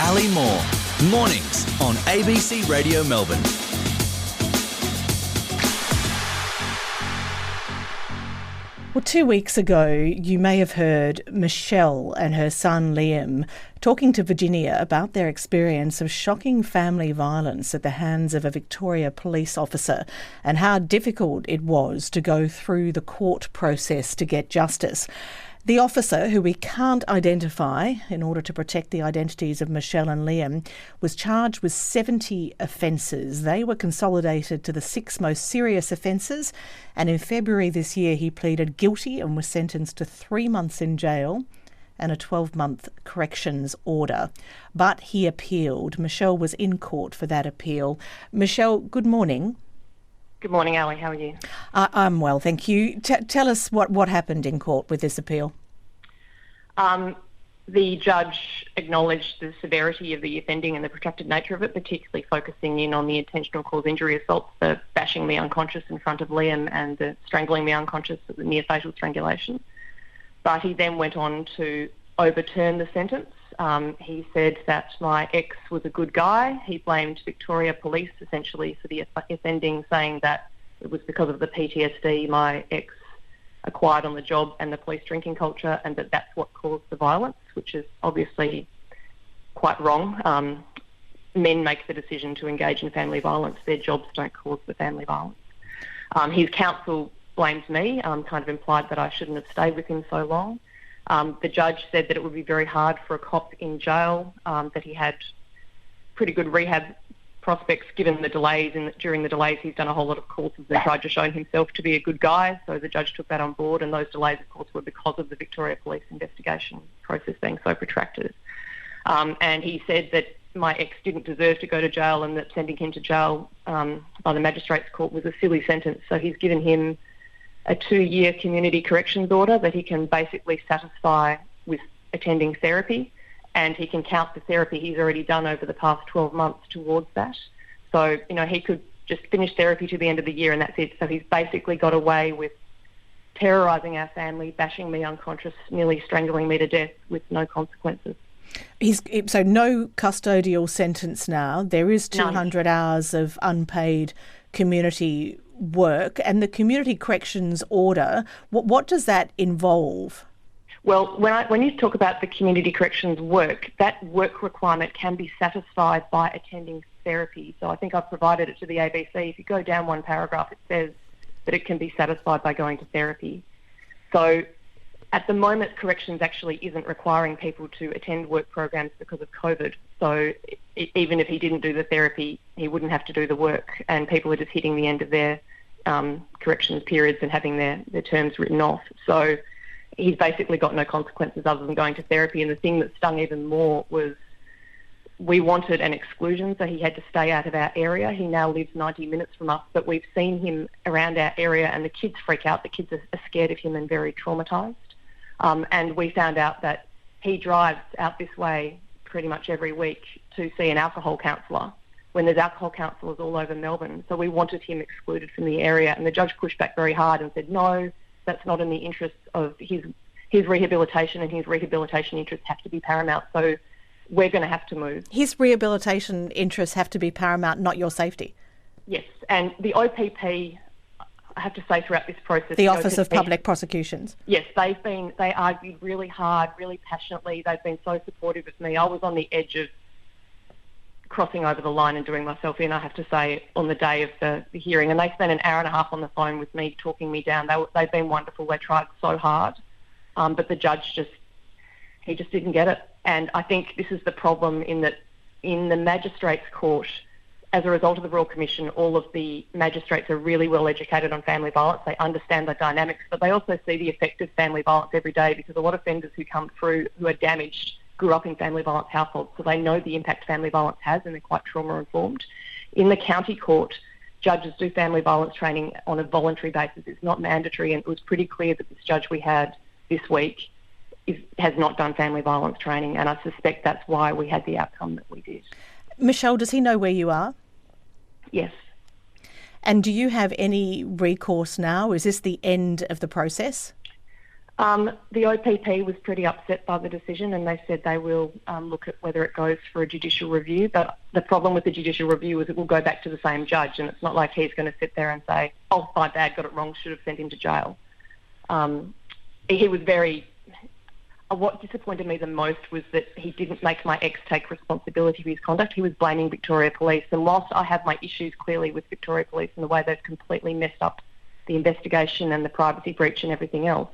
Ali Moore. Mornings on ABC Radio Melbourne. Well, 2 weeks ago, you may have heard Michelle and her son Liam talking to Virginia about their experience of shocking family violence at the hands of a Victoria police officer and how difficult it was to go through the court process to get justice. The officer, who we can't identify in order to protect the identities of Michelle and Liam, was charged with 70 offences. They were consolidated to the 6 most serious offences, and in February this year he pleaded guilty and was sentenced to 3 months in jail and a 12-month corrections order. But he appealed. Michelle was in court for that appeal. Michelle, good morning. Good morning, Ali. How are you? I'm well, thank you. Tell us what happened in court with this appeal. The judge acknowledged the severity of the offending and the protracted nature of it, particularly focusing in on the intentional cause injury assaults, the bashing me unconscious in front of Liam and the strangling me unconscious, the near fatal strangulation. But he then went on to overturn the sentence. He said that my ex was a good guy. He blamed Victoria Police essentially for the offending, saying that it was because of the PTSD my ex acquired on the job and the police drinking culture, and that's what caused the violence, which is obviously quite wrong. Men make the decision to engage in family violence. Their jobs don't cause the family violence. His counsel blamed me, kind of implied that I shouldn't have stayed with him so long. The judge said that it would be very hard for a cop in jail, that he had pretty good rehab prospects given the delays. During the delays, he's done a whole lot of courses and tried to show himself to be a good guy. So the judge took that on board, and those delays, of course, were because of the Victoria Police investigation process being so protracted. And he said that my ex didn't deserve to go to jail and that sending him to jail by the magistrates court was a silly sentence. So he's given him a 2-year community corrections order that he can basically satisfy with attending therapy, and he can count the therapy he's already done over the past 12 months towards that. So, he could just finish therapy to the end of the year and that's it. So he's basically got away with terrorising our family, bashing me unconscious, nearly strangling me to death with no consequences. So no custodial sentence now. There is 200 hours of unpaid community work, and the community corrections order, what does that involve? Well, when you talk about the community corrections work, that work requirement can be satisfied by attending therapy. So I think I've provided it to the ABC. If you go down one paragraph, it says that it can be satisfied by going to therapy. So at the moment, corrections actually isn't requiring people to attend work programs because of COVID. So even if he didn't do the therapy, he wouldn't have to do the work, and people are just hitting the end of their corrections periods and having their terms written off. So he's basically got no consequences other than going to therapy. And the thing that stung even more was we wanted an exclusion, so he had to stay out of our area. He now lives 90 minutes from us, but we've seen him around our area and the kids freak out. The kids are scared of him and very traumatised. And we found out that he drives out this way pretty much every week to see an alcohol counsellor when there's alcohol counsellors all over Melbourne. So we wanted him excluded from the area, and the judge pushed back very hard and said, no, that's not in the interests of his rehabilitation, and his rehabilitation interests have to be paramount. So we're going to have to move. His rehabilitation interests have to be paramount, not your safety. Yes, and the OPP, I have to say throughout this process... The Office of Public Prosecutions. Yes, they argued really hard, really passionately. They've been so supportive of me. I was on the edge of crossing over the line and doing myself in, I have to say, on the day of the hearing. And they spent an hour and a half on the phone with me, talking me down. They've been wonderful. They tried so hard. But the judge just didn't get it. And I think this is the problem in that in the magistrates court, as a result of the Royal Commission, all of the magistrates are really well educated on family violence. They understand the dynamics, but they also see the effect of family violence every day, because a lot of offenders who come through who are damaged grew up in family violence households, so they know the impact family violence has, and they're quite trauma-informed. In the county court, judges do family violence training on a voluntary basis. It's not mandatory, and it was pretty clear that this judge we had this week has not done family violence training, and I suspect that's why we had the outcome that we did. Michelle, does he know where you are? Yes. And do you have any recourse now? Is this the end of the process? The OPP was pretty upset by the decision, and they said they will look at whether it goes for a judicial review. But the problem with the judicial review is it will go back to the same judge, and it's not like he's going to sit there and say, "Oh, my bad, got it wrong, should have sent him to jail." He was very... What disappointed me the most was that he didn't make my ex take responsibility for his conduct. He was blaming Victoria Police. And whilst I have my issues clearly with Victoria Police and the way they've completely messed up the investigation and the privacy breach and everything else,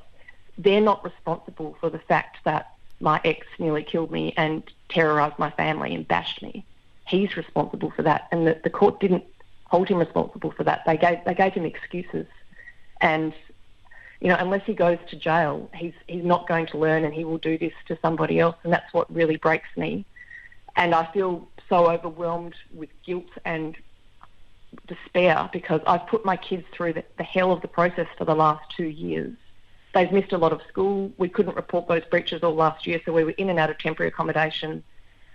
they're not responsible for the fact that my ex nearly killed me and terrorised my family and bashed me. He's responsible for that. And the court didn't hold him responsible for that. They gave him excuses. And unless he goes to jail, he's not going to learn, and he will do this to somebody else, and that's what really breaks me. And I feel so overwhelmed with guilt and despair because I've put my kids through the hell of the process for the last 2 years. They've missed a lot of school. We couldn't report those breaches all last year, so we were in and out of temporary accommodation,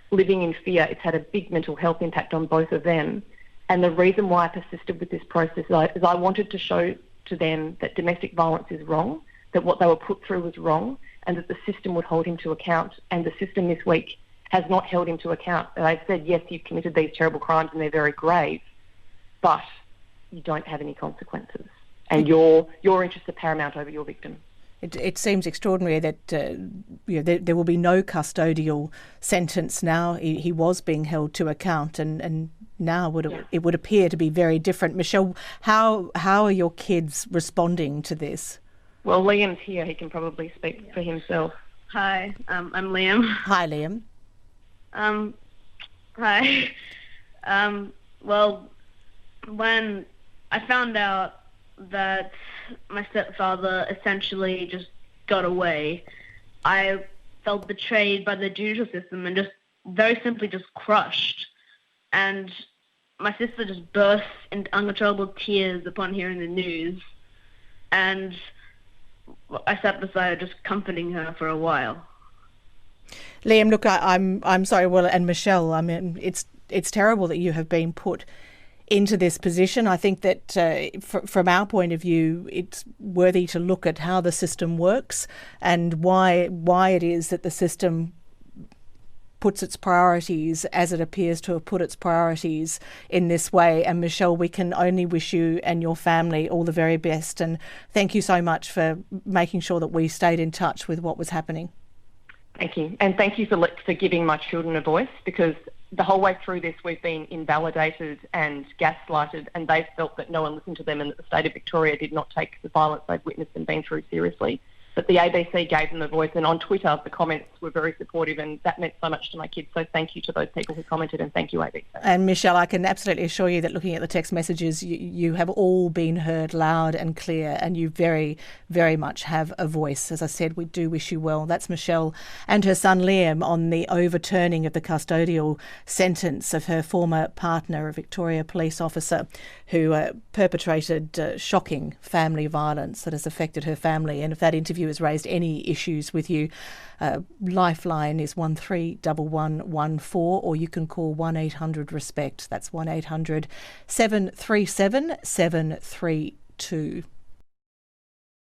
living in fear. It's had a big mental health impact on both of them. And the reason why I persisted with this process is I wanted to show to them that domestic violence is wrong, that what they were put through was wrong, and that the system would hold him to account. And the system this week has not held him to account. They've said, yes, you've committed these terrible crimes and they're very grave, but you don't have any consequences. And your interests are paramount over your victim. It seems extraordinary that there will be no custodial sentence now. He was being held to account, and now it would appear to be very different. Michelle, how are your kids responding to this? Well, Liam's here. He can probably speak for himself. Hi, I'm Liam. Hi, Liam. Hi. Well, when I found out that my stepfather essentially just got away, I felt betrayed by the judicial system and just very simply just crushed. And my sister just burst into uncontrollable tears upon hearing the news. And I sat beside her just comforting her for a while. Liam, look, I'm sorry, well, and Michelle, I mean, it's terrible that you have been put into this position. I think that from our point of view, it's worthy to look at how the system works and why it is that the system puts its priorities as it appears to have put its priorities in this way. And Michelle, we can only wish you and your family all the very best. And thank you so much for making sure that we stayed in touch with what was happening. Thank you. And thank you for giving my children a voice, because the whole way through this we've been invalidated and gaslighted, and they felt that no one listened to them and that the state of Victoria did not take the violence they've witnessed and been through seriously. But the ABC gave them a voice, and on Twitter the comments were very supportive, and that meant so much to my kids. So thank you to those people who commented, and thank you, ABC. And Michelle, I can absolutely assure you that looking at the text messages, you have all been heard loud and clear, and you very, very much have a voice. As I said, we do wish you well. That's Michelle and her son Liam on the overturning of the custodial sentence of her former partner, a Victoria police officer who perpetrated shocking family violence that has affected her family. And if that interview has raised any issues with you, Lifeline is 131114, or you can call 1-800-RESPECT. That's 1-800-737-732.